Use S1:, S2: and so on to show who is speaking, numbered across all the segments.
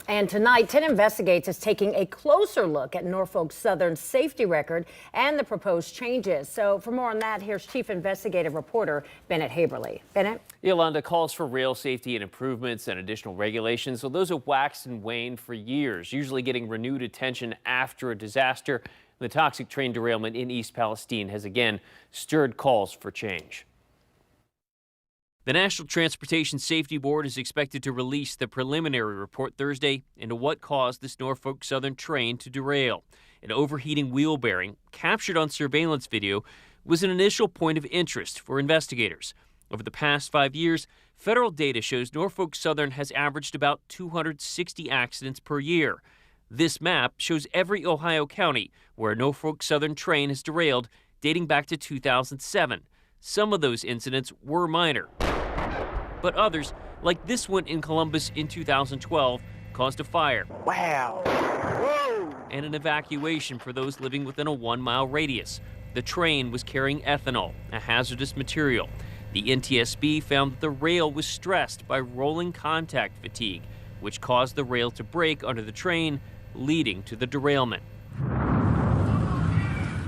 S1: And tonight, 10 Investigates is taking a closer look at Norfolk Southern's safety record and the proposed changes. So for more on that, here's Chief Investigative Reporter Bennett Haberly. Bennett?
S2: Yolanda, calls for rail safety and improvements and additional regulations. So those have waxed and waned for years, usually getting renewed attention after a disaster. The toxic train derailment in East Palestine has again stirred calls for change. The National Transportation Safety Board is expected to release the preliminary report Thursday into what caused this Norfolk Southern train to derail. An overheating wheel bearing, captured on surveillance video, was an initial point of interest for investigators. Over the past 5 years, federal data shows Norfolk Southern has averaged about 260 accidents per year. This map shows every Ohio county where a Norfolk Southern train has derailed, dating back to 2007. Some of those incidents were minor, but others, like this one in Columbus in 2012, caused a fire.
S3: Wow. Whoa.
S2: And an evacuation for those living within a 1-mile radius. The train was carrying ethanol, a hazardous material. The NTSB found that the rail was stressed by rolling contact fatigue, which caused the rail to break under the train, leading to the derailment.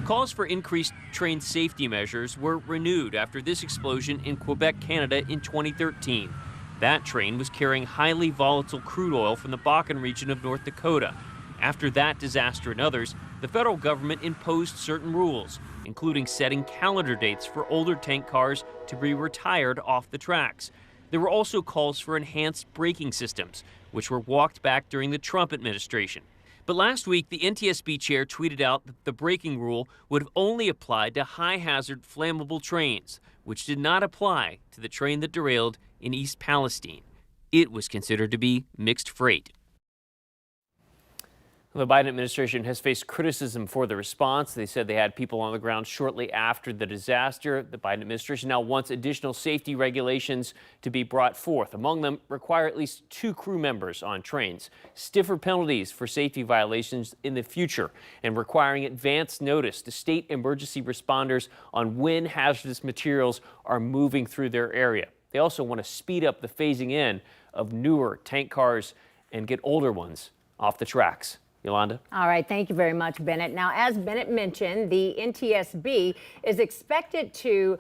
S2: Calls for increased train safety measures were renewed after this explosion in Quebec, Canada in 2013. That train was carrying highly volatile crude oil from the Bakken region of North Dakota. After that disaster and others, the federal government imposed certain rules, including setting calendar dates for older tank cars to be retired off the tracks. There were also calls for enhanced braking systems, which were walked back during the Trump administration. But last week, the NTSB chair tweeted out that the braking rule would have only applied to high-hazard flammable trains, which did not apply to the train that derailed in East Palestine. It was considered to be mixed freight. The Biden administration has faced criticism for the response. They said they had people on the ground shortly after the disaster. The Biden administration now wants additional safety regulations to be brought forth. Among them, require at least 2 crew members on trains, stiffer penalties for safety violations in the future, and requiring advance notice to state emergency responders on when hazardous materials are moving through their area. They also want to speed up the phasing in of newer tank cars and get older ones off the tracks. Yolanda?
S1: All right. Thank you very much, Bennett. Now, as Bennett mentioned, the NTSB is expected to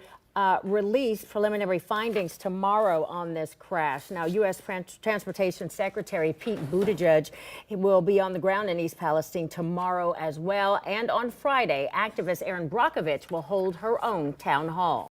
S1: release preliminary findings tomorrow on this crash. Now, U.S. Transportation Secretary Pete Buttigieg will be on the ground in East Palestine tomorrow as well. And on Friday, activist Erin Brockovich will hold her own town hall.